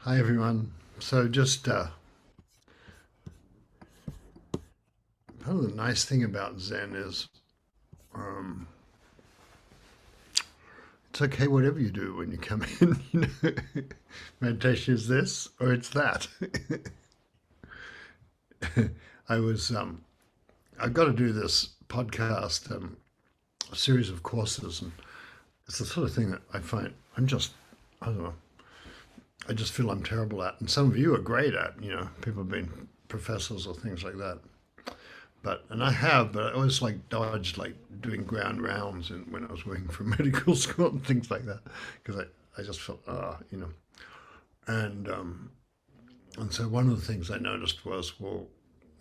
Hi everyone. So just part of the nice thing about Zen is um, it's okay whatever you do when you come in. Meditation is this or it's that. I was I've got to do this podcast, a series of courses, and it's the sort of thing that I find I don't know. I just feel I'm terrible at, and some of you are great at. People have been professors or things like that. But I always like dodged like doing ground rounds and when I was working for medical school and things like that because I just felt and and so one of the things I noticed was, well,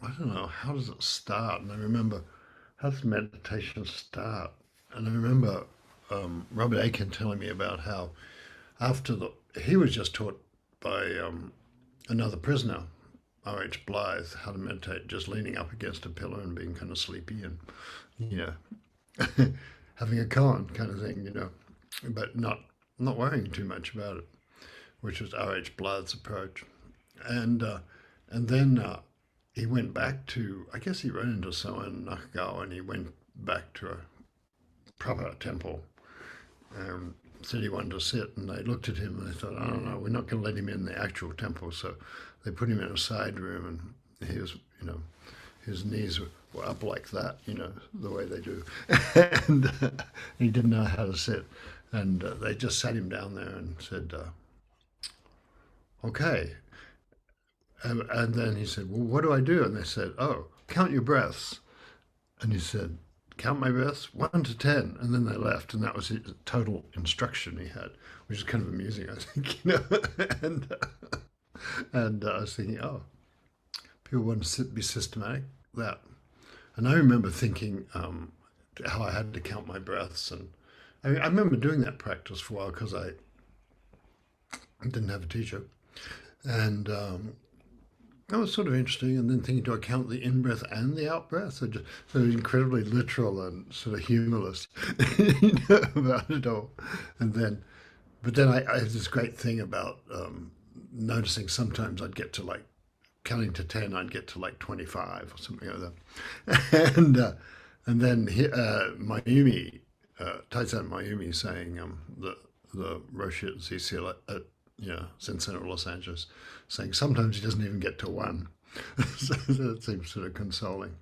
I don't know, how does it start? And I remember, how does meditation start? And I remember Robert Aiken telling me about how after the he was just taught by another prisoner, R.H. Blythe, how to meditate, just leaning up against a pillar and being kind of sleepy and, you know, having a koan kind of thing, but not worrying too much about it, which was R.H. Blythe's approach. And and then he went back to, I guess he ran into someone in Nakagawa and he went back to a proper temple. Said he wanted to sit, and they looked at him and they thought, I don't know, we're not going to let him in the actual temple. So they put him in a side room, and he was, his knees were up like that, the way they do, and he didn't know how to sit. And they just sat him down there and said, okay. And then he said, well, what do I do? And they said, oh, count your breaths. And he said, count my breaths, 1 to 10. And then they left. And that was his total instruction he had, which is kind of amusing, I think, and, I was thinking, oh, people want to be systematic. That. And I remember thinking how I had to count my breaths. And I remember doing that practice for a while because I didn't have a teacher. And that was sort of interesting. And then thinking, do I count the in breath and the out breath? So incredibly literal and sort of humorless about it all. And then, but then I had this great thing about noticing sometimes I'd get to like counting to 10, I'd get to like 25 or something like that. And then Mayumi, Taizan Mayumi saying the Roshi at ZCL at Zen Center Los Angeles, saying sometimes he doesn't even get to one. So that seems sort of consoling.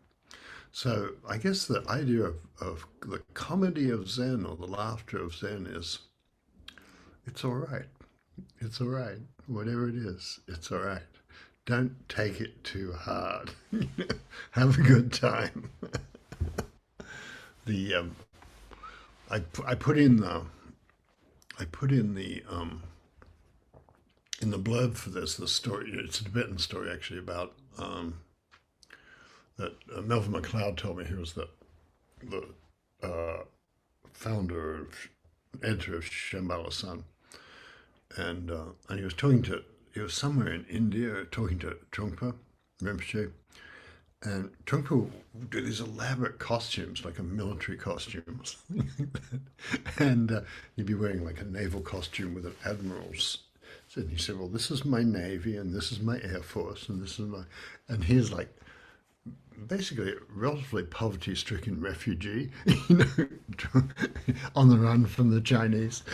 So I guess the idea of the comedy of Zen or the laughter of Zen is it's all right. It's all right. Whatever it is, it's all right. Don't take it too hard. Have a good time. The I put in the I put in the blurb for this the story. It's a Tibetan story actually about that Melvin McLeod told me. He was the founder of editor of Shambhala Sun, and he was somewhere in India talking to Trungpa Rinpoche, and Trungpa would do these elaborate costumes, like a military costume or something like that. And he'd be wearing like a naval costume with an admiral's. And he said, well, this is my Navy, and this is my Air Force, and this is my. And he's like basically a relatively poverty stricken refugee, on the run from the Chinese.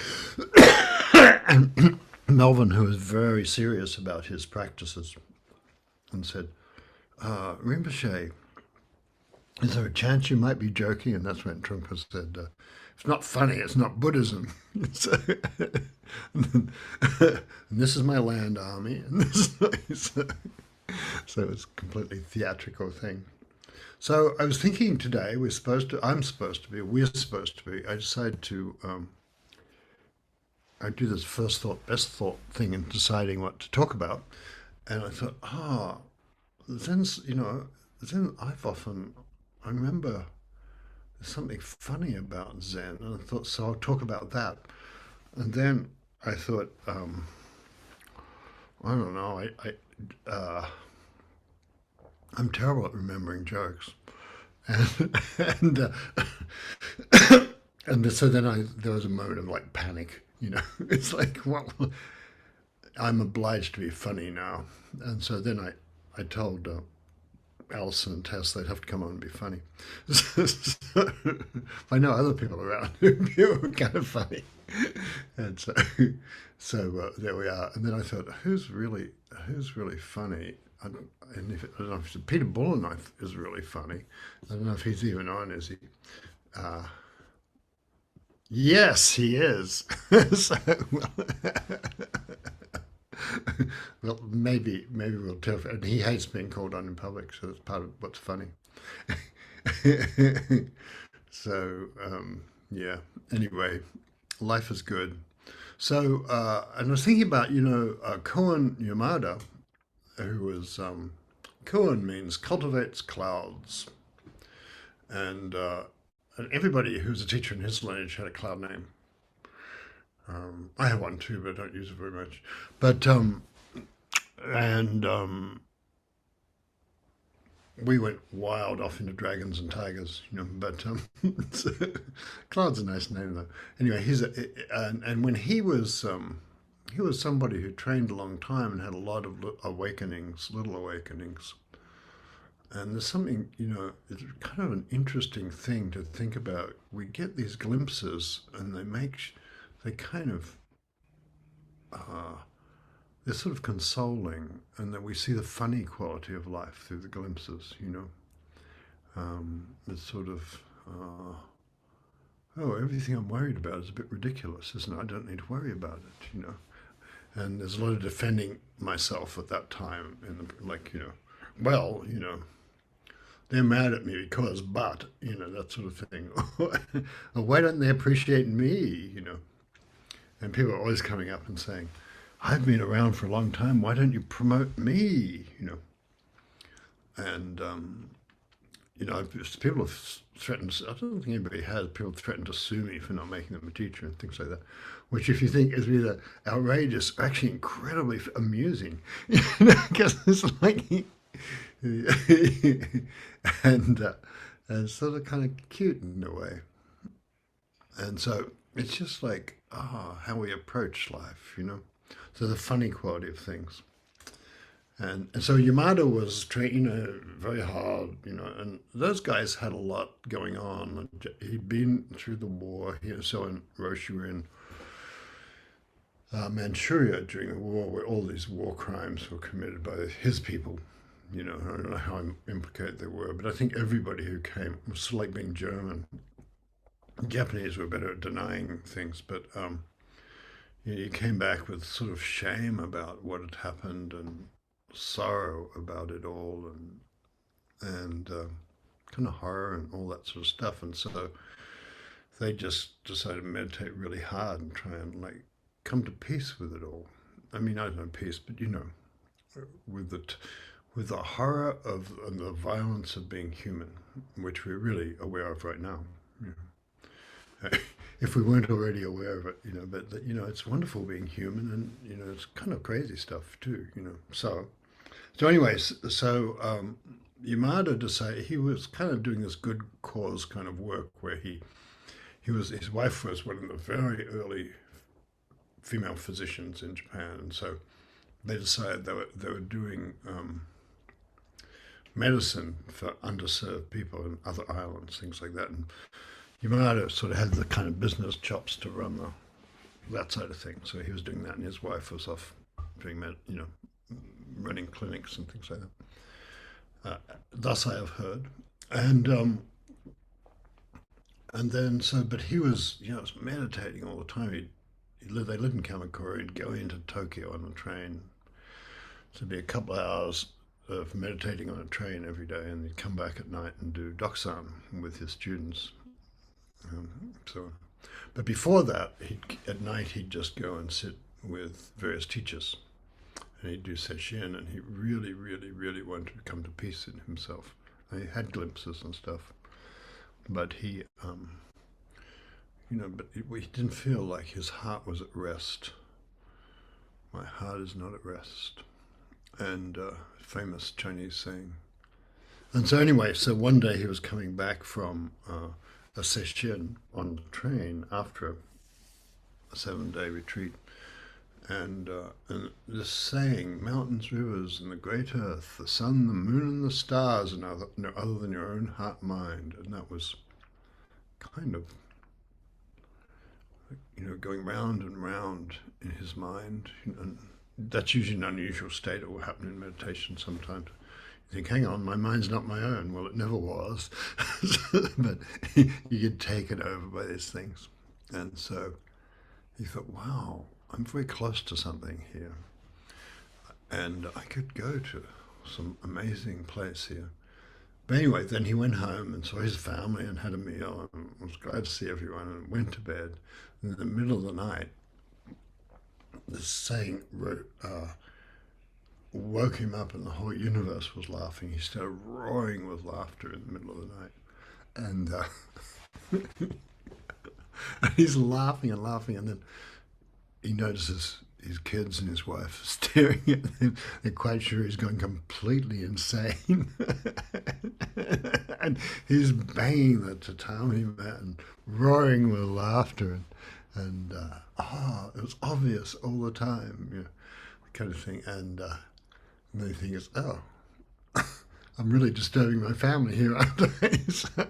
And Melvin, who was very serious about his practices, and said, Rinpoche, is there a chance you might be joking? And that's when Trungpa said, it's not funny, it's not Buddhism. So, and this is my land army. And so it was a completely theatrical thing. So I was thinking today, we're supposed to be, I decided to, I do this first thought, best thought thing in deciding what to talk about. And I thought, Zen's, Zen, I remember there's something funny about Zen. And I thought, so I'll talk about that. And then I thought, I don't know, I'm terrible at remembering jokes. And, and so then there was a moment of like panic, it's like, what? I'm obliged to be funny now. And so then I told Alison and Tess they'd have to come on and be funny. So, I know other people around who were kind of funny. And so there we are. And then I thought, who's really funny? And if, I don't know if Peter Bullenknife is really funny. I don't know if he's even on, is he? Uh, yes, he is. So, well, maybe we'll tell. And he hates being called on in public, so that's part of what's funny. So yeah. Anyway, life is good. So and I was thinking about Koen Yamada, who was Koen means cultivates clouds, and and everybody who's a teacher in his lineage had a cloud name. I have one too, but I don't use it very much. But and we went wild off into dragons and tigers, But so, Cloud's a nice name though. Anyway, and when he was somebody who trained a long time and had a lot of awakenings, little awakenings. And there's something, it's kind of an interesting thing to think about. We get these glimpses, and they kind of, uh, they're sort of consoling, and that we see the funny quality of life through the glimpses. It's sort of, oh, everything I'm worried about is a bit ridiculous, isn't it? I don't need to worry about it. And there's a lot of defending myself at that time, well, they're mad at me because, but, that sort of thing. Or why don't they appreciate me? And people are always coming up and saying, I've been around for a long time. Why don't you promote me? And people have threatened. I don't think anybody has. People have threatened to sue me for not making them a teacher and things like that. Which, if you think is either outrageous, or actually incredibly amusing, because it's like, and sort of kind of cute in a way. And so it's just like, how we approach life. So the funny quality of things. And so Yamada was trained, very hard, and those guys had a lot going on. He'd been through the war. So in Roshi were in Manchuria during the war, where all these war crimes were committed by his people. I don't know how implicated they were, but I think everybody who came was sort of like being German. Japanese were better at denying things, but he came back with sort of shame about what had happened and sorrow about it all, and kind of horror and all that sort of stuff. And so they just decided to meditate really hard and try and come to peace with it all. I mean, I don't know peace, but with the horror of and the violence of being human, which we're really aware of right now. If we weren't already aware of it, but it's wonderful being human, and it's kind of crazy stuff too. So anyways, Yamada decided he was kind of doing this good cause kind of work where his wife was one of the very early female physicians in Japan, and so they decided they were doing medicine for underserved people in other islands, things like that. And Yamada sort of had the kind of business chops to run that side of things. So he was doing that, and his wife was off doing running clinics and things like that. Thus, I have heard. And then but he was meditating all the time. They lived in Kamakura. He'd go into Tokyo on a train. So it'd be a couple of hours of meditating on a train every day, and he'd come back at night and do Doksan with his students. But before that, at night he'd just go and sit with various teachers, and he'd do sesshin, and he really, really, really wanted to come to peace in himself. And he had glimpses and stuff, but he he didn't feel like his heart was at rest. My heart is not at rest, and famous Chinese saying. And so anyway, so one day he was coming back from a session on the train after a 7-day retreat, And this saying, mountains, rivers, and the great earth, the sun, the moon, and the stars, are no other than your own heart mind. And that was kind of, going round and round in his mind. And that's usually an unusual state. It will happen in meditation sometimes. You think, hang on, my mind's not my own. Well, it never was. But you get taken over by these things. And so he thought, wow, I'm very close to something here. And I could go to some amazing place here. But anyway, then he went home and saw his family and had a meal and was glad to see everyone and went to bed. And in the middle of the night, this saying woke him up, and the whole universe was laughing. He started roaring with laughter in the middle of the night. And and he's laughing and laughing, and then he notices his kids and his wife staring at him. They're quite sure he's gone completely insane. And he's banging the tatami mat and roaring with laughter. And it was obvious all the time, the kind of thing. And the thing is, oh, I'm really disturbing my family here, aren't I? So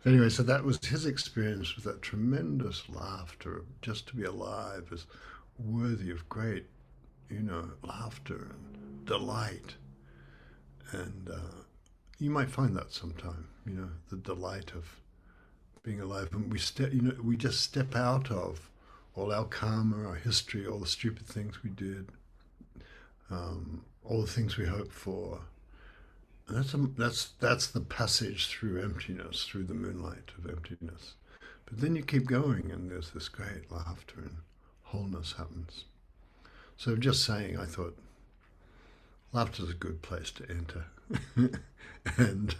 anyway, so that was his experience with that tremendous laughter. Just to be alive is worthy of great, laughter and delight. And you might find that sometime, the delight of being alive. And we just step out of all our karma, our history, all the stupid things we did, all the things we hoped for. And that's the passage through emptiness, through the moonlight of emptiness. But then you keep going, and there's this great laughter, and wholeness happens. So just saying, I thought laughter's a good place to enter, and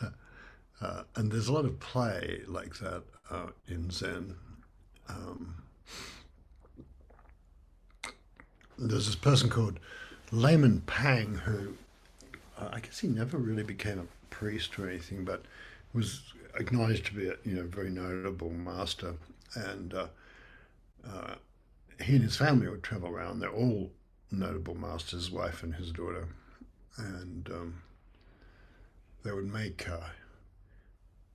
there's a lot of play like that in Zen. There's this person called Layman Pang who. I guess he never really became a priest or anything, but was acknowledged to be a very notable master. And he and his family would travel around. They're all notable masters, his wife and his daughter, and they would make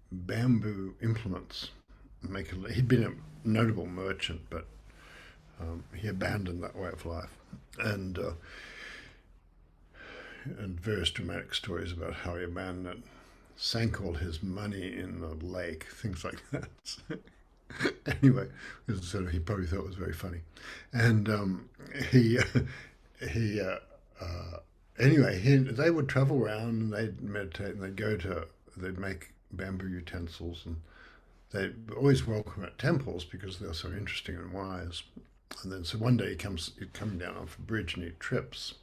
bamboo implements. He'd been a notable merchant, but he abandoned that way of life, and various dramatic stories about how he abandoned it, sank all his money in the lake, things like that. Anyway, he probably thought it was very funny, and they would travel around and they'd meditate and they'd make bamboo utensils, and they'd always welcome at temples because they're so interesting and wise. And then so one day he's coming down off a bridge and he trips.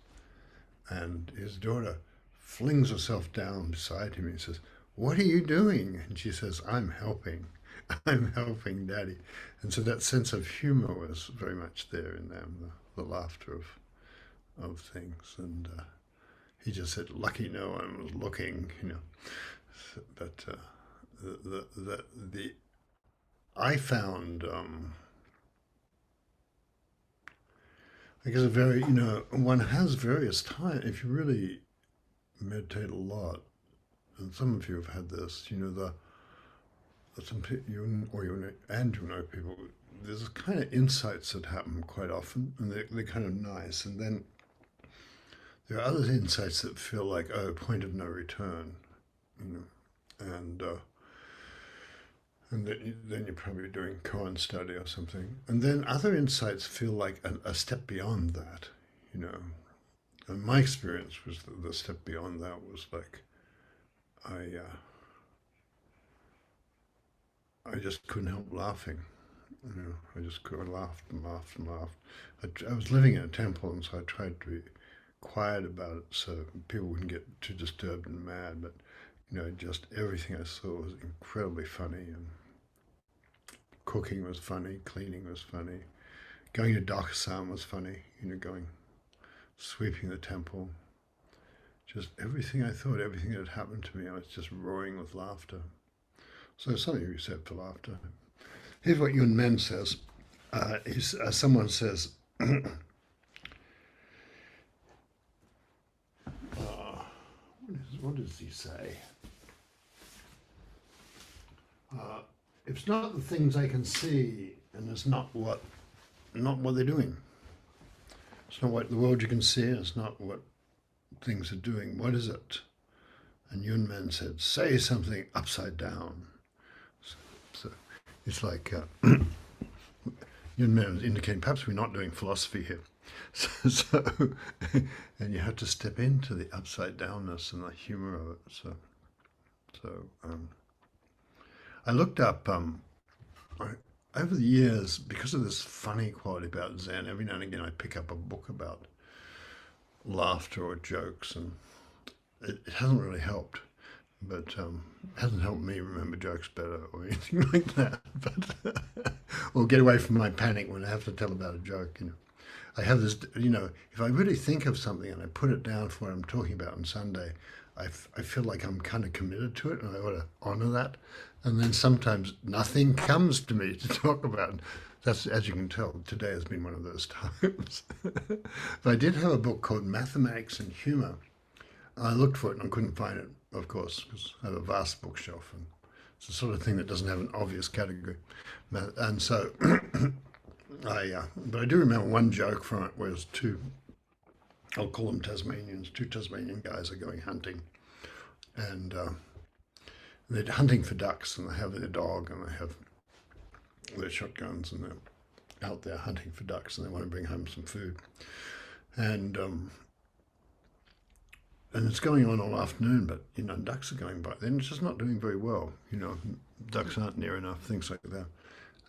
And his daughter flings herself down beside him and he says, "What are you doing?" And she says, "I'm helping. I'm helping Daddy." And so that sense of humor was very much there in them, the laughter of things. And he just said, "Lucky no one was looking," But I found I guess one has various times if you really meditate a lot, and some of you have had this. Some people. There's kind of insights that happen quite often, and they're kind of nice. And then there are other insights that feel like point of no return, and then you're probably doing koan study or something. And then other insights feel like a step beyond that, And my experience was that the step beyond that was like I just couldn't help laughing. I just laughed and laughed and laughed. I was living in a temple, and so I tried to be quiet about it so people wouldn't get too disturbed and mad. But just everything I saw was incredibly funny, and cooking was funny, cleaning was funny, going to Dokusan was funny, sweeping the temple. Just everything I thought, everything that had happened to me, I was just roaring with laughter. So there's something to be said for laughter. Here's what Yun Men says. Someone says, what does he say? It's not the things I can see, and it's not what they're doing. It's not what the world you can see, and it's not what things are doing. What is it? And Yunmen said, say something upside down. So it's like Yunmen was indicating perhaps we're not doing philosophy here. So and you have to step into the upside downness and the humor of it. So I looked up over the years, because of this funny quality about Zen. Every now and again, I pick up a book about laughter or jokes, and it hasn't really helped. But it hasn't helped me remember jokes better or anything like that. But or get away from my panic when I have to tell about a joke. I have this, if I really think of something and I put it down for what I'm talking about on Sunday, I feel like I'm kind of committed to it and I ought to honor that. And then sometimes nothing comes to me to talk about. That's, as you can tell, today has been one of those times. But I did have a book called Mathematics and Humor. I looked for it and I couldn't find it, of course, because I have a vast bookshelf and it's the sort of thing that doesn't have an obvious category. And so but I do remember one joke from it where it's I'll call them Tasmanians, two Tasmanian guys are going hunting, and they're hunting for ducks, and they have their dog, and they have their shotguns, and they're out there hunting for ducks, and they want to bring home some food, and it's going on all afternoon, but ducks are going by. Then it's just not doing very well. Ducks aren't near enough, things like that.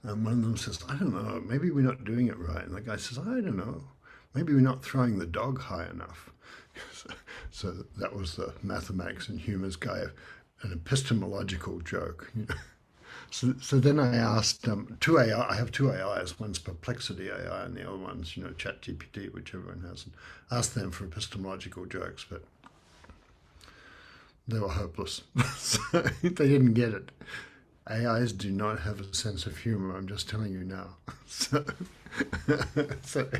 And one of them says, I don't know, maybe we're not doing it right. And the guy says, I don't know, maybe we're not throwing the dog high enough. So that was the mathematics and humor's guy, an epistemological joke. So then I asked two AI. I have two AIs. One's Perplexity AI, and the other one's ChatGPT, which everyone has. And asked them for epistemological jokes, but they were hopeless. So they didn't get it. AIs do not have a sense of humor. I'm just telling you now. So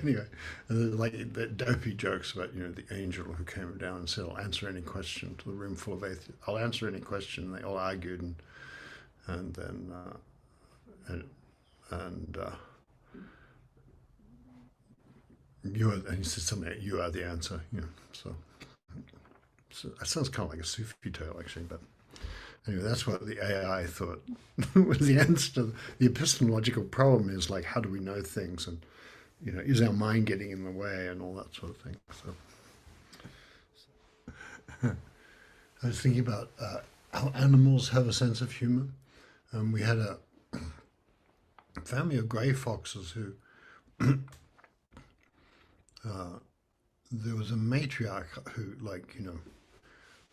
anyway, like the dopey jokes about the angel who came down and said, "I'll answer any question," to the room full of atheists. I'll answer any question. They all argued, and then and he said something like, "You are the answer." So that sounds kind of like a Sufi tale, actually, but. Anyway, that's what the AI thought was the answer to the epistemological problem is like, how do we know things? And, is our mind getting in the way and all that sort of thing? So I was thinking about how animals have a sense of humor. We had a family of grey foxes who, there was a matriarch who,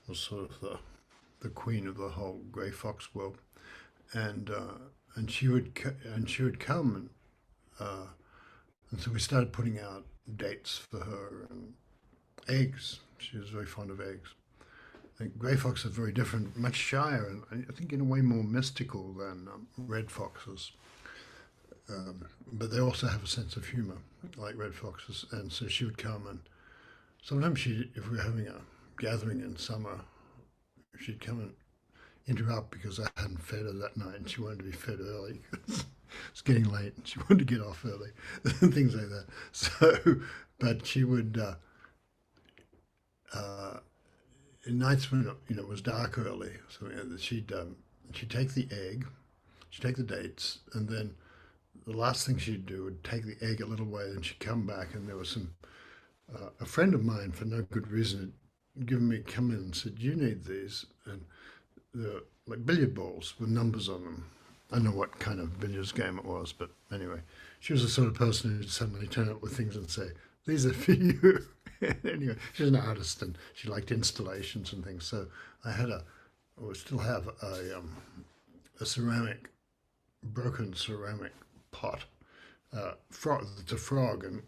was sort of the queen of the whole grey fox world, and she would come, and so we started putting out dates for her and eggs. She was very fond of eggs. I think grey foxes are very different, much shyer, and I think in a way more mystical than red foxes. But they also have a sense of humour, like red foxes. And so she would come, and sometimes if we were having a gathering in summer, she'd come and interrupt because I hadn't fed her that night and she wanted to be fed early. It's getting late and she wanted to get off early and things like that. So, but she would, in nights when it was dark early, so she'd take the egg, she'd take the dates, and then the last thing she'd do would take the egg a little way, and she'd come back, and there was a friend of mine, for no good reason, had come in and said, "You need these," and they're like billiard balls with numbers on them. I don't know what kind of billiards game it was, but anyway, she was the sort of person who'd suddenly turn up with things and say, "These are for you." Anyway, she's an artist and she liked installations and things. So I had or still have a broken ceramic pot, it's a frog, and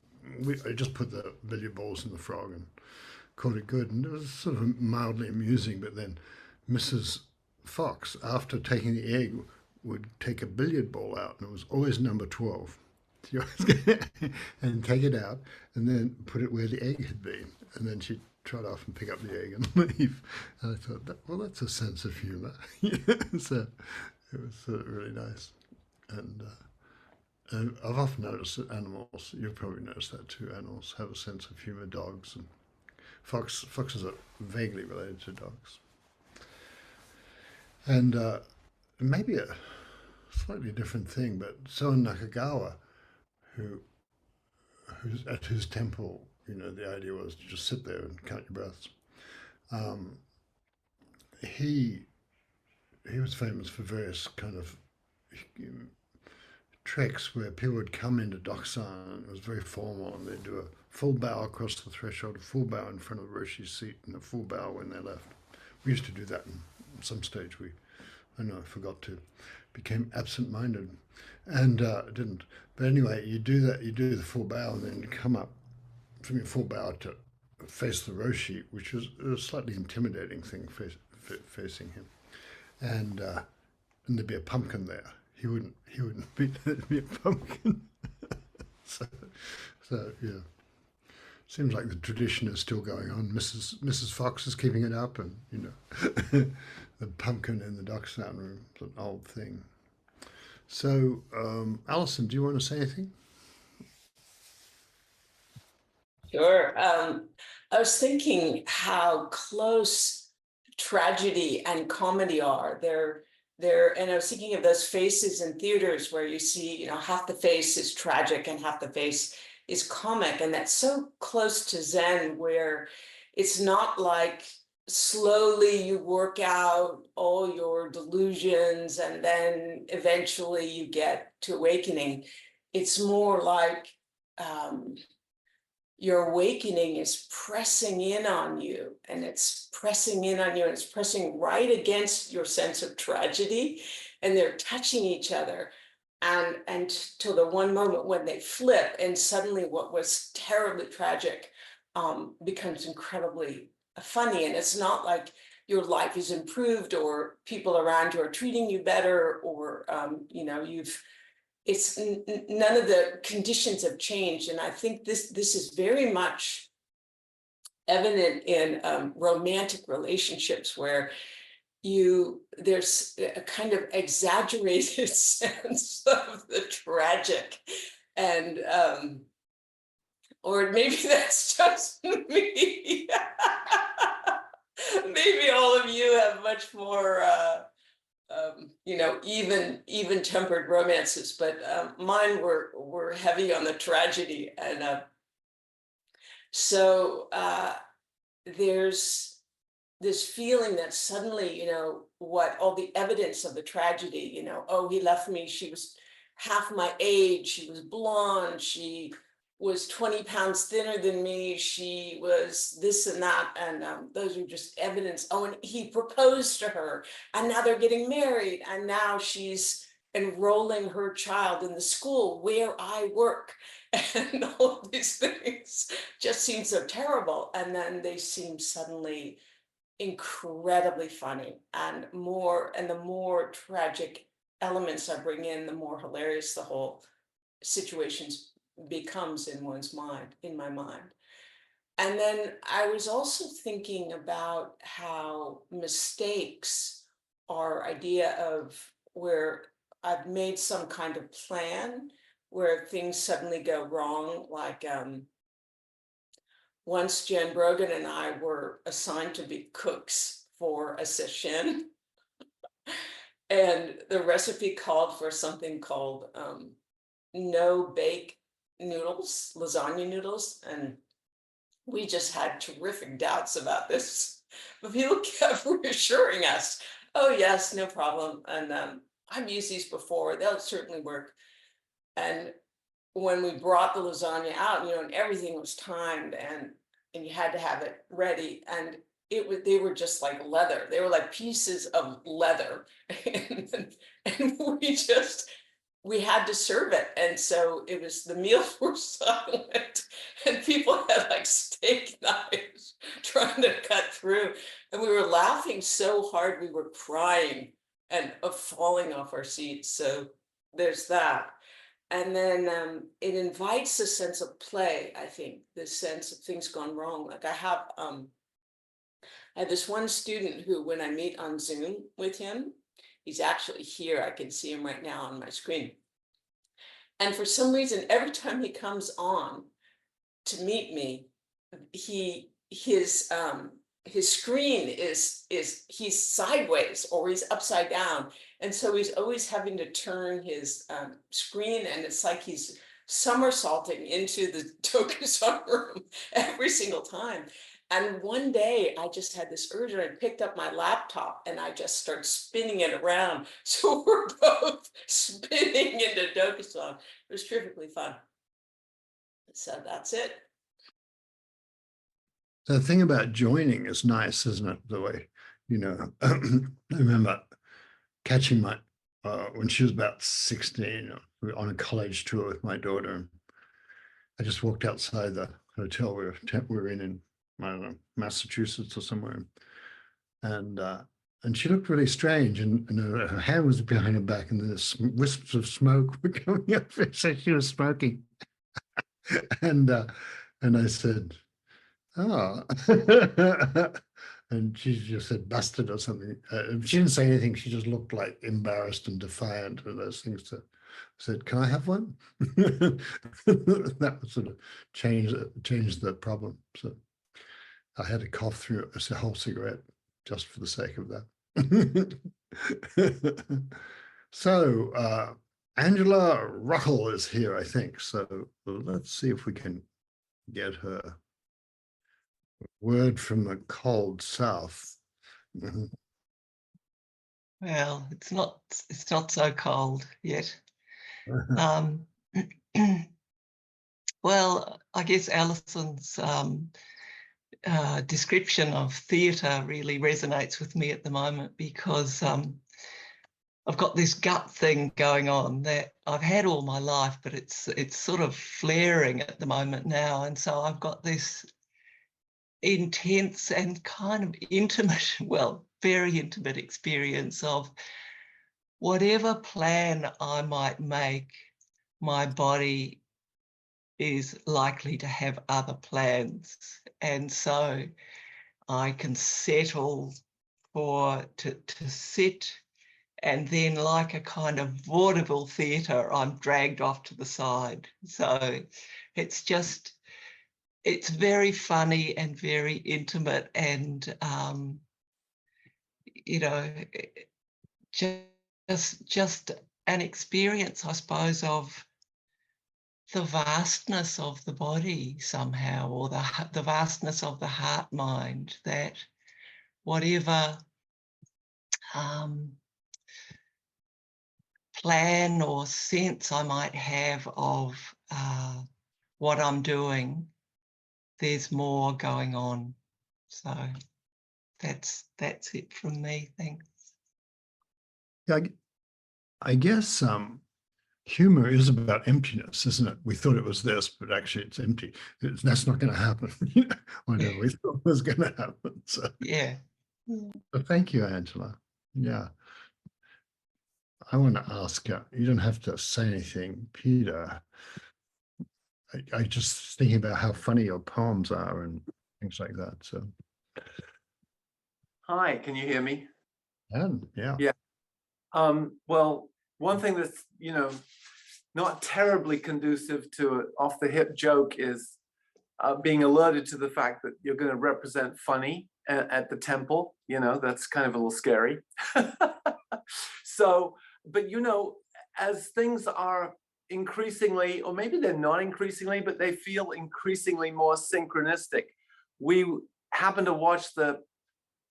I just put the billiard balls in the frog and called it good. And it was sort of mildly amusing, but then Mrs. Fox, after taking the egg, would take a billiard ball out, and it was always number 12. She always and take it out and then put it where the egg had been. And then she'd trot off and pick up the egg and leave. And I thought, well, that's a sense of humor. So it was really nice. And I've often noticed that animals, you've probably noticed that too, animals have a sense of humor, dogs and foxes are vaguely related to dogs. And maybe a slightly different thing, but Soen Nakagawa, who's at whose temple, the idea was to just sit there and count your breaths. He was famous for various kind of treks where people would come into Dokusan and it was very formal and they'd do a full bow across the threshold, a full bow in front of Roshi's seat and a full bow when they left. We used to do that in some stage. I forgot to, became absent-minded and didn't. But anyway, you do that, you do the full bow and then you come up from your full bow to face the Roshi, which was a slightly intimidating thing facing him. And there'd be a pumpkin there. He wouldn't be there'd be a pumpkin. so yeah. Seems like the tradition is still going on. Mrs. Fox is keeping it up, and the pumpkin in the Dokusan room is an old thing. So, Alison, do you want to say anything? Sure. I was thinking how close tragedy and comedy are. And I was thinking of those faces in theaters where you see, half the face is tragic and half the face is comic. And that's so close to Zen, where it's not like slowly you work out all your delusions and then eventually you get to awakening. It's more like your awakening is pressing in on you, and it's pressing in on you, and it's pressing right against your sense of tragedy, and they're touching each other. And till the one moment when they flip, and suddenly what was terribly tragic becomes incredibly funny. And it's not like your life is improved or people around you are treating you better, or it's none of the conditions have changed. And I think this is very much evident in romantic relationships where there's a kind of exaggerated sense of the tragic, and or maybe that's just me. Maybe all of you have much more even tempered romances, but mine were heavy on the tragedy. And so there's this feeling that suddenly, what all the evidence of the tragedy, oh, he left me, she was half my age, she was blonde, she was 20 pounds thinner than me, she was this and that, and those are just evidence. Oh, and he proposed to her, and now they're getting married, and now she's enrolling her child in the school where I work, and all of these things just seem so terrible, and then they seem suddenly incredibly funny, and the more tragic elements I bring in, the more hilarious the whole situations becomes in my mind. And then I was also thinking about how mistakes are idea of where I've made some kind of plan where things suddenly go wrong. Like once Jan Brogan and I were assigned to be cooks for a session, and the recipe called for something called no bake noodles, lasagna noodles, and we just had terrific doubts about this. But people kept reassuring us, oh yes, no problem, and I've used these before, they'll certainly work. And when we brought the lasagna out, and everything was timed, and you had to have it ready, and they were just like leather. They were like pieces of leather, and we had to serve it. And so the meals were silent, and people had like steak knives trying to cut through, and we were laughing so hard we were crying and falling off our seats. So there's that. And then it invites a sense of play, I think, this sense of things gone wrong. Like I have this one student who, when I meet on Zoom with him, he's actually here. I can see him right now on my screen. And for some reason, every time he comes on to meet me, his screen is he's sideways or he's upside down, and so he's always having to turn his screen, and it's like he's somersaulting into the Dokusan room every single time. And one day I just had this urge, and I picked up my laptop and I just started spinning it around. So we're both spinning into Dokusan. It was terrifically fun. So that's it. The thing about joining is nice, isn't it? The way, I remember catching when she was about 16, we were on a college tour with my daughter. I just walked outside the hotel we were in, I don't know, Massachusetts or somewhere. And she looked really strange, and her hand was behind her back, and the wisps of smoke were coming up. So she was smoking. and I said, oh. And she just said busted or something. She didn't say anything. She just looked like embarrassed and defiant of those things. I said, can I have one? That would sort of change the problem. So I had to cough through a whole cigarette just for the sake of that. So Angela Ruckle is here, I think. So let's see if we can get her word from the cold south. Well, it's not so cold yet. Well, I guess Alison's description of theatre really resonates with me at the moment, because I've got this gut thing going on that I've had all my life, but it's sort of flaring at the moment now. And so I've got this intense and kind of intimate, well, very intimate experience of whatever plan I might make, my body is likely to have other plans. And so I can settle to sit, and then, like a kind of vaudeville theatre, I'm dragged off to the side. So it's very funny and very intimate, and just an experience, I suppose, of the vastness of the body somehow, or the vastness of the heart mind, that whatever plan or sense I might have of what I'm doing, there's more going on. So that's it from me. Thanks. Yeah, I guess humor is about emptiness, isn't it? We thought it was this, but actually it's empty. That's not going to happen. Whatever we thought was going to happen. So yeah. But thank you, Angela. Yeah. I want to ask you don't have to say anything, Peter. I just thinking about how funny your poems are and things like that. So hi, can you hear me? and yeah. Yeah. Well, one thing that's not terribly conducive to an off the hip joke is being alerted to the fact that you're going to represent funny at the temple. That's kind of a little scary. So, but as things are increasingly, or maybe they're not increasingly, but they feel increasingly more synchronistic. We happened to watch the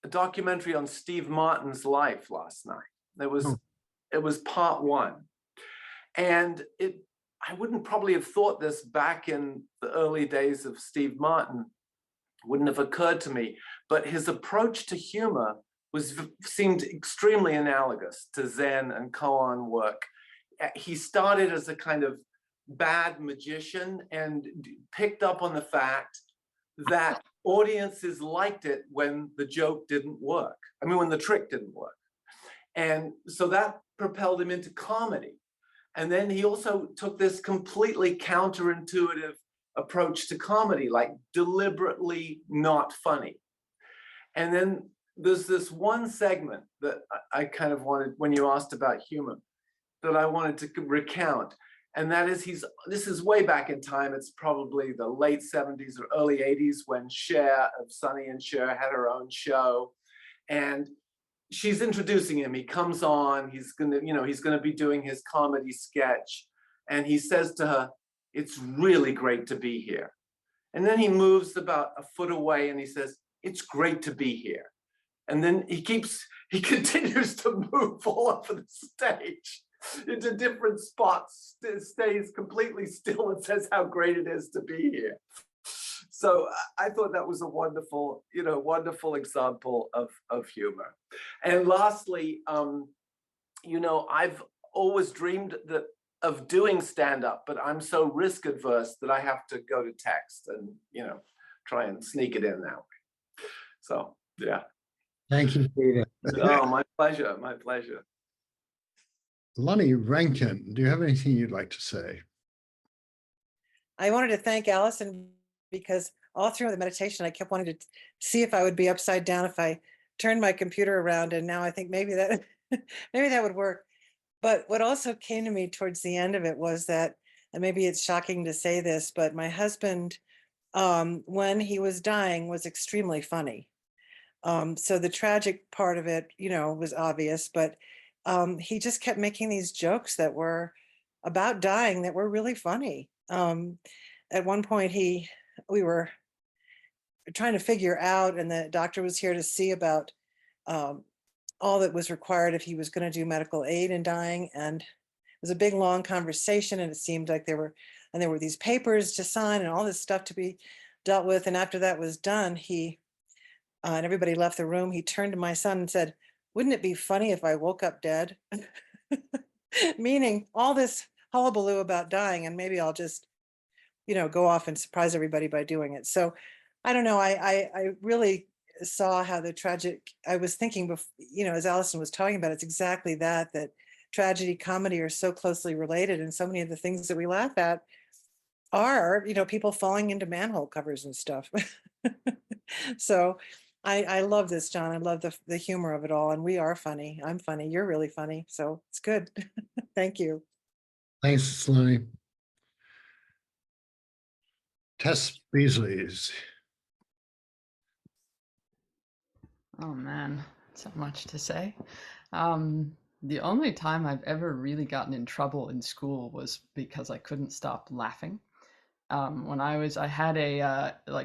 documentary on Steve Martin's life last night. It was part one, and I wouldn't probably have thought this back in the early days of Steve Martin, wouldn't have occurred to me, but his approach to humor seemed extremely analogous to Zen and koan work. He started as a kind of bad magician and picked up on the fact that audiences liked it when the joke didn't work. I mean, when the trick didn't work. And so that propelled him into comedy. And then he also took this completely counterintuitive approach to comedy, like deliberately not funny. And then there's this one segment that I kind of wanted, when you asked about humor, that I wanted to recount. And that is, this is way back in time. It's probably the late 70s or early 80s when Cher of Sonny and Cher had her own show. And she's introducing him. He comes on, he's gonna be doing his comedy sketch. And he says to her, "It's really great to be here." And then he moves about a foot away and he says, "It's great to be here." And then he continues to move all over the stage into different spots, stays completely still and says how great it is to be here. So I thought that was a wonderful, wonderful example of humor. And lastly, I've always dreamed of doing stand-up, but I'm so risk adverse that I have to go to text and, try and sneak it in that way. So, yeah. Thank you, Peter. Oh, my pleasure. My pleasure. Lonnie Rankin, do you have anything you'd like to say? I wanted to thank Allison because all through the meditation, I kept wanting to see if I would be upside down if I turned my computer around. And now I think maybe that would work. But what also came to me towards the end of it was that, and maybe it's shocking to say this, but my husband, when he was dying, was extremely funny. So the tragic part of it, was obvious, but he just kept making these jokes that were about dying that were really funny. At one point, we were trying to figure out, and the doctor was here to see about all that was required if he was going to do medical aid in dying. And it was a big, long conversation, and it seemed like there were these papers to sign and all this stuff to be dealt with. And after that was done, and everybody left the room, he turned to my son and said, "Wouldn't it be funny if I woke up dead?" Meaning all this hullabaloo about dying, and maybe I'll just, go off and surprise everybody by doing it. So I don't know. I really saw how the tragic, I was thinking, as Allison was talking about, it's exactly that tragedy, comedy are so closely related. And so many of the things that we laugh at are, people falling into manhole covers and stuff. So I love this, John. I love the humor of it all. And we are funny. I'm funny. You're really funny. So it's good. Thank you. Thanks, Lonnie. Tess Beasley. Oh man, so much to say. The only time I've ever really gotten in trouble in school was because I couldn't stop laughing. When I had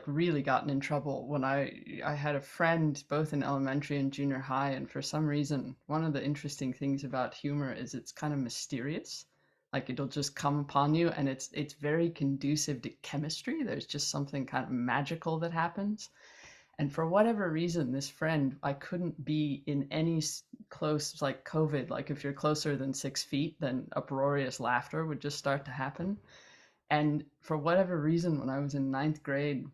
really gotten in trouble when I had a friend both in elementary and junior high, and for some reason, one of the interesting things about humor is it's kind of mysterious. Like it'll just come upon you, and it's very conducive to chemistry. There's just something kind of magical that happens. And for whatever reason, this friend, I couldn't be in any close, like COVID, like if you're closer than 6 feet, then uproarious laughter would just start to happen. And for whatever reason, when I was in 9th grade,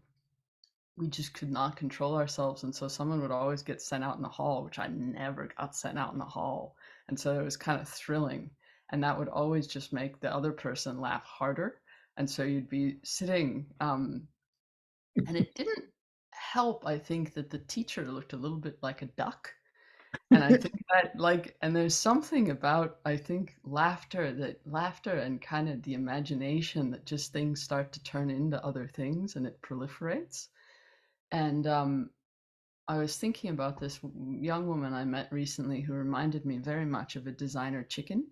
we just could not control ourselves. And so someone would always get sent out in the hall, which I never got sent out in the hall. And so it was kind of thrilling. And that would always just make the other person laugh harder. And so you'd be sitting, and it didn't help, I think, that the teacher looked a little bit like a duck. And I think that and there's something about, I think, laughter and kind of the imagination that just things start to turn into other things and it proliferates. And I was thinking about this young woman I met recently who reminded me very much of a designer chicken.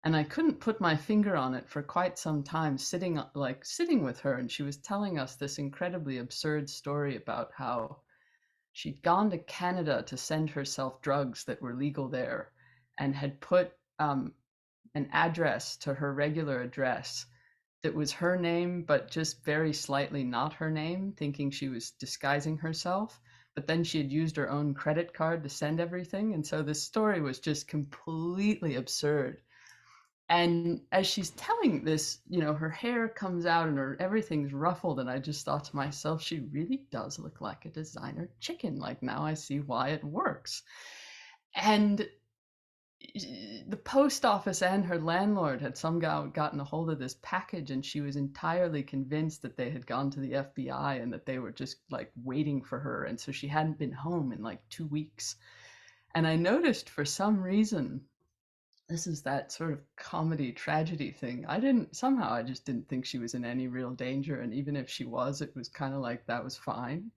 And I couldn't put my finger on it for quite some time, sitting with her. And she was telling us this incredibly absurd story about how she'd gone to Canada to send herself drugs that were legal there, and had put an address to her regular address that was her name, but just very slightly not her name, thinking she was disguising herself. But then she had used her own credit card to send everything. And so this story was just completely absurd. And as she's telling this, her hair comes out and everything's ruffled. And I just thought to myself, she really does look like a designer chicken. Like now I see why it works. And the post office and her landlord had somehow gotten a hold of this package, and she was entirely convinced that they had gone to the FBI and that they were just like waiting for her. And so she hadn't been home in like 2 weeks. And I noticed for some reason, this is that sort of comedy tragedy thing. I just didn't think she was in any real danger. And even if she was, it was kind of like that was fine.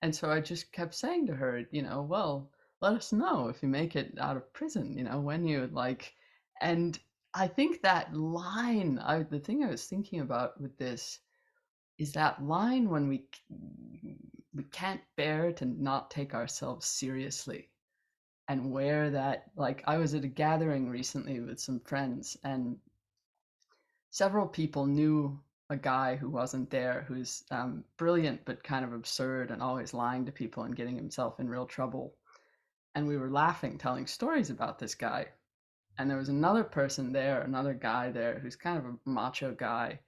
And so I just kept saying to her, well, let us know if you make it out of prison, when you like. And I think that line, the thing I was thinking about with this is that line when we can't bear to not take ourselves seriously, and where that, like, I was at a gathering recently with some friends, and several people knew a guy who wasn't there, who's brilliant but kind of absurd and always lying to people and getting himself in real trouble. And we were laughing, telling stories about this guy. And there was another person there, another guy there, who's kind of a macho guy.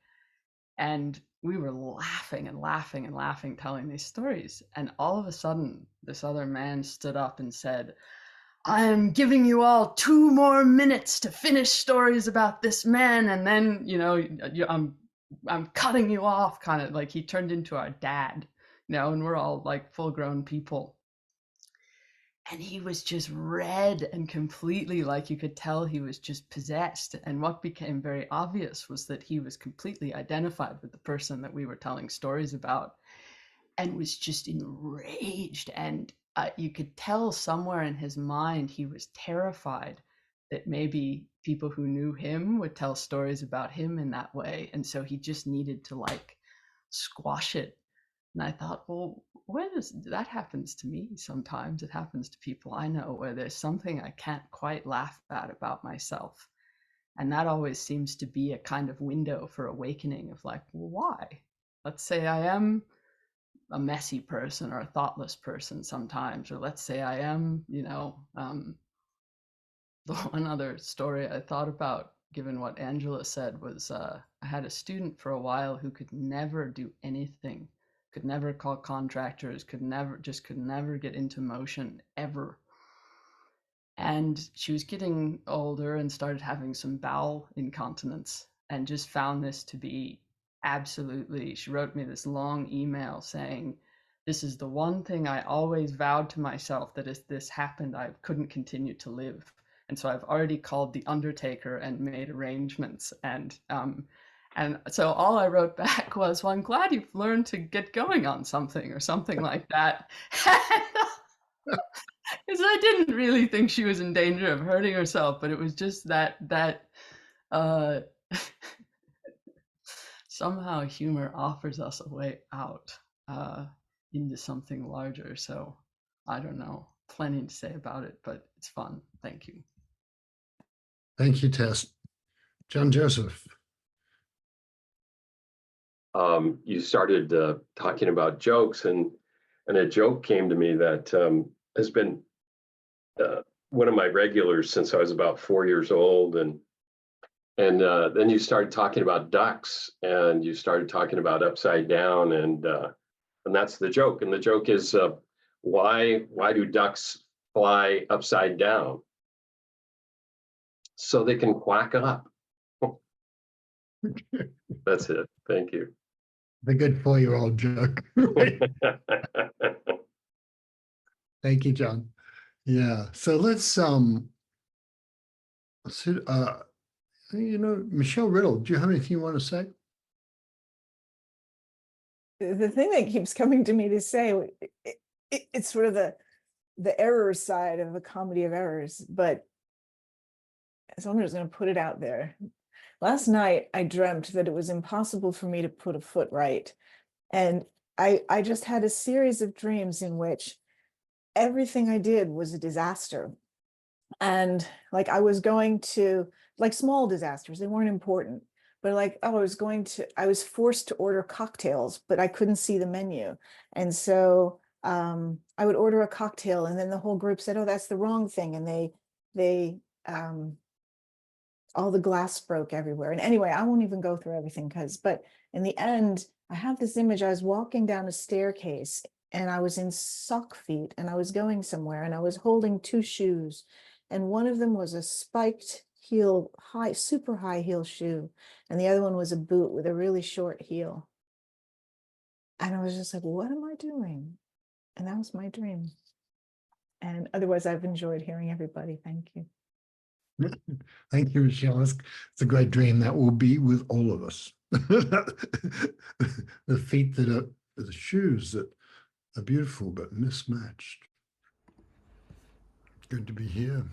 And we were laughing and laughing and laughing, telling these stories. And all of a sudden, this other man stood up and said, I'm giving you all 2 more minutes to finish stories about this man, and then, I'm cutting you off, kind of like he turned into our dad, and we're all like full grown people. And he was just red and completely, like, you could tell he was just possessed. And what became very obvious was that he was completely identified with the person that we were telling stories about, and was just enraged. And you could tell somewhere in his mind he was terrified that maybe people who knew him would tell stories about him in that way. And so he just needed to like squash it. And I thought, well, that happens to me sometimes. It happens to people I know, where there's something I can't quite laugh at about myself. And that always seems to be a kind of window for awakening of like, well, why? Let's say I am a messy person or a thoughtless person sometimes, or let's say I am, the one other story I thought about, given what Angela said, was I had a student for a while who could never do anything, could never call contractors, could never get into motion ever. And she was getting older and started having some bowel incontinence, and just found this to be absolutely, she wrote me this long email saying, this is the one thing I always vowed to myself, that if this happened, I couldn't continue to live. And so I've already called the undertaker and made arrangements. And so all I wrote back was, well, I'm glad you've learned to get going on something, or something like that. Because I didn't really think she was in danger of hurting herself, but it was just that uh, somehow humor offers us a way out into something larger. So I don't know, plenty to say about it, but it's fun. Thank you. Thank you, Tess. John Joseph. You started talking about jokes, and a joke came to me that has been one of my regulars since I was about 4 years old, and then you started talking about ducks, and you started talking about upside down, and that's the joke. And the joke is, why do ducks fly upside down? So they can quack up. That's it. Thank you. The good 4-year-old joke. Thank you, John. Yeah. So let's Michelle Riddle, do you have anything you want to say? The thing that keeps coming to me to say, it's sort of the error side of a comedy of errors, but so I'm just going to put it out there. Last night, I dreamt that it was impossible for me to put a foot right. And I just had a series of dreams in which everything I did was a disaster. And like I was going to, like, small disasters, they weren't important, but like, I was forced to order cocktails, but I couldn't see the menu. And so I would order a cocktail, and then the whole group said, oh, that's the wrong thing. And they all the glass broke everywhere. And anyway, I won't even go through everything, but in the end, I have this image. I was walking down a staircase, and I was in sock feet, and I was going somewhere, and I was holding 2 shoes, and one of them was a spiked heel, high, super high heel shoe, and the other one was a boot with a really short heel. And I was just like, what am I doing? And that was my dream. And otherwise, I've enjoyed hearing everybody. Thank you. Thank you, Michelle. It's a great dream that will be with all of us. The feet that are the shoes that are beautiful but mismatched. Good to be here.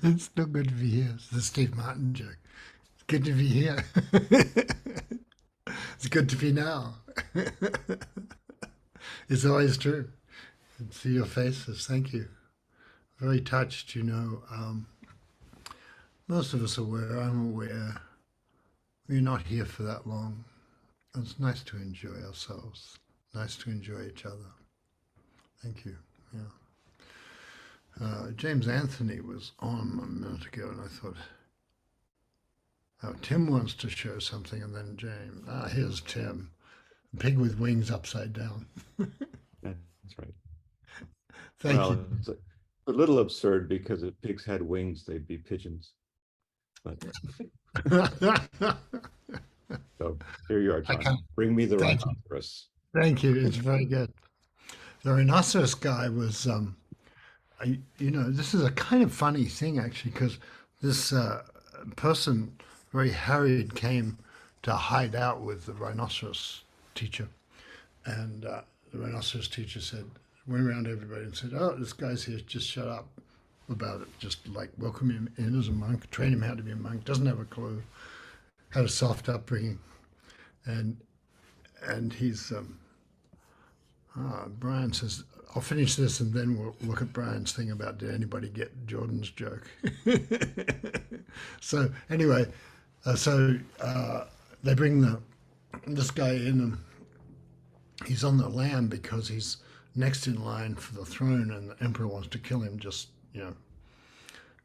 It's still good to be here. It's the Steve Martin joke. It's good to be here. It's good to be now. It's always true. And see your faces. Thank you. Very touched, you know. Most of us are aware, I'm aware, we're not here for that long. It's nice to enjoy ourselves, nice to enjoy each other. Thank you. Yeah. James Anthony was on a minute ago, and I thought, oh, Tim wants to show something, and then James. Here's Tim. Pig with wings upside down. That's right. Thank Well, you. it's a little absurd because if pigs had wings, they'd be pigeons. But so here you are, John. Okay. Bring me the Thank you. rhinoceros. Thank you. It's very good. The rhinoceros guy was, you know, this is a kind of funny thing actually, because this person, very harried, came to hide out with the rhinoceros teacher, and the rhinoceros teacher went around to everybody and said, "Oh, this guy's here. Just shut up about it. Just like welcome him in as a monk, train him how to be a monk. Doesn't have a clue. Had a soft upbringing, and he's." Brian says, I'll finish this and then we'll look at Brian's thing about did anybody get Jordan's joke. So anyway, they bring this guy in, and he's on the lam because he's next in line for the throne, and the emperor wants to kill him, just, you know,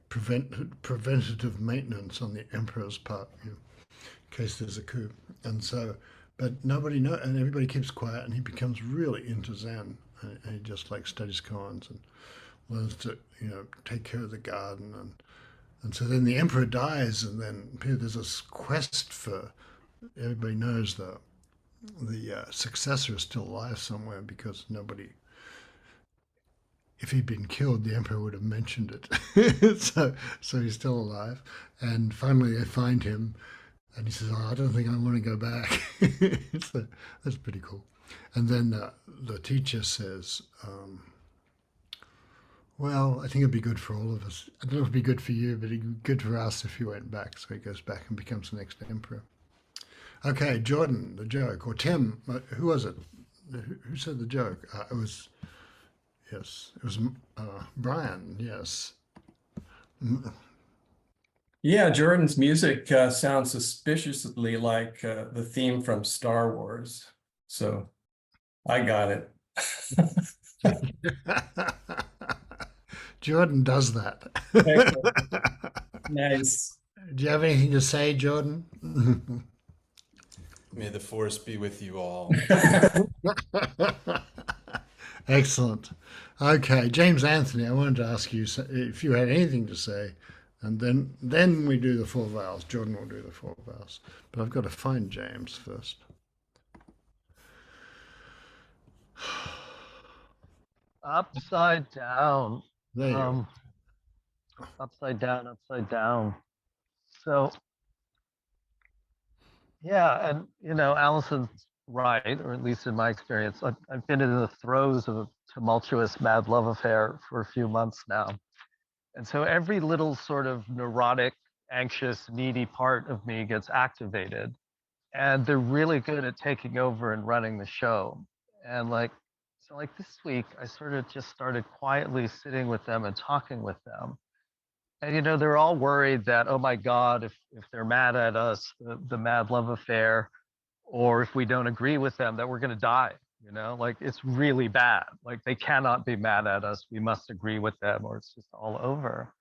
preventative maintenance on the emperor's part, you know, in case there's a coup. And so, but nobody knows, and everybody keeps quiet, and he becomes really into Zen, and he just like studies koans and learns to, you know, take care of the garden, and so then the emperor dies, and then there's this quest for, everybody knows the successor is still alive somewhere, because nobody, if he'd been killed, the emperor would have mentioned it. So he's still alive, and finally they find him. And he says, oh, I don't think I want to go back. So that's pretty cool. And then the teacher says, well, I think it'd be good for all of us. I don't know if it'd be good for you, but it'd be good for us if you went back. So he goes back and becomes the next emperor. Okay, Jordan, the joke. Or Tim, who was it? Who said the joke? It was Brian, yes. Yeah, Jordan's music sounds suspiciously like the theme from Star Wars. So I got it. Jordan does that. Nice. Do you have anything to say, Jordan? May the force be with you all. Excellent. Okay, James Anthony, I wanted to ask you if you had anything to say, and then we do the four vows. Jordan will do the four vows, but I've got to find James first. Upside down. There you go. Upside down, upside down. So, yeah, and you know, Allison's right, or at least in my experience, I've been in the throes of a tumultuous mad love affair for a few months now. And so every little sort of neurotic, anxious, needy part of me gets activated. And they're really good at taking over and running the show. And like this week, I sort of just started quietly sitting with them and talking with them. And you know, they're all worried that, oh my God, if they're mad at us, the mad love affair, or if we don't agree with them, that we're going to die. You know, like it's really bad. Like they cannot be mad at us. We must agree with them, or it's just all over.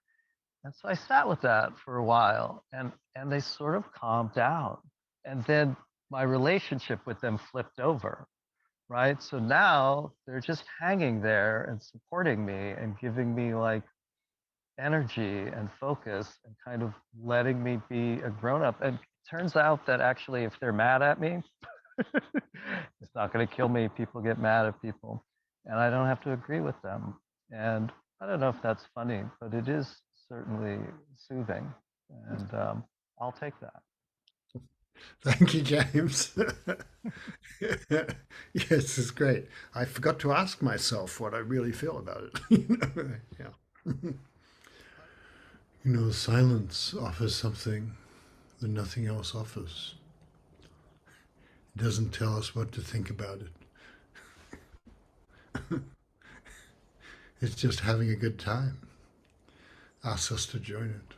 And so I sat with that for a while, and they sort of calmed down. And then my relationship with them flipped over, right? So now they're just hanging there and supporting me and giving me like energy and focus and kind of letting me be a grown-up. And it turns out that actually if they're mad at me, it's not going to kill me. People get mad at people, and I don't have to agree with them. And I don't know if that's funny, but it is certainly soothing, and I'll take that. Thank you, James. Yes, it's great. I forgot to ask myself what I really feel about it. Yeah. Silence offers something that nothing else offers. It doesn't tell us what to think about it. It's just having a good time. Asks us to join it.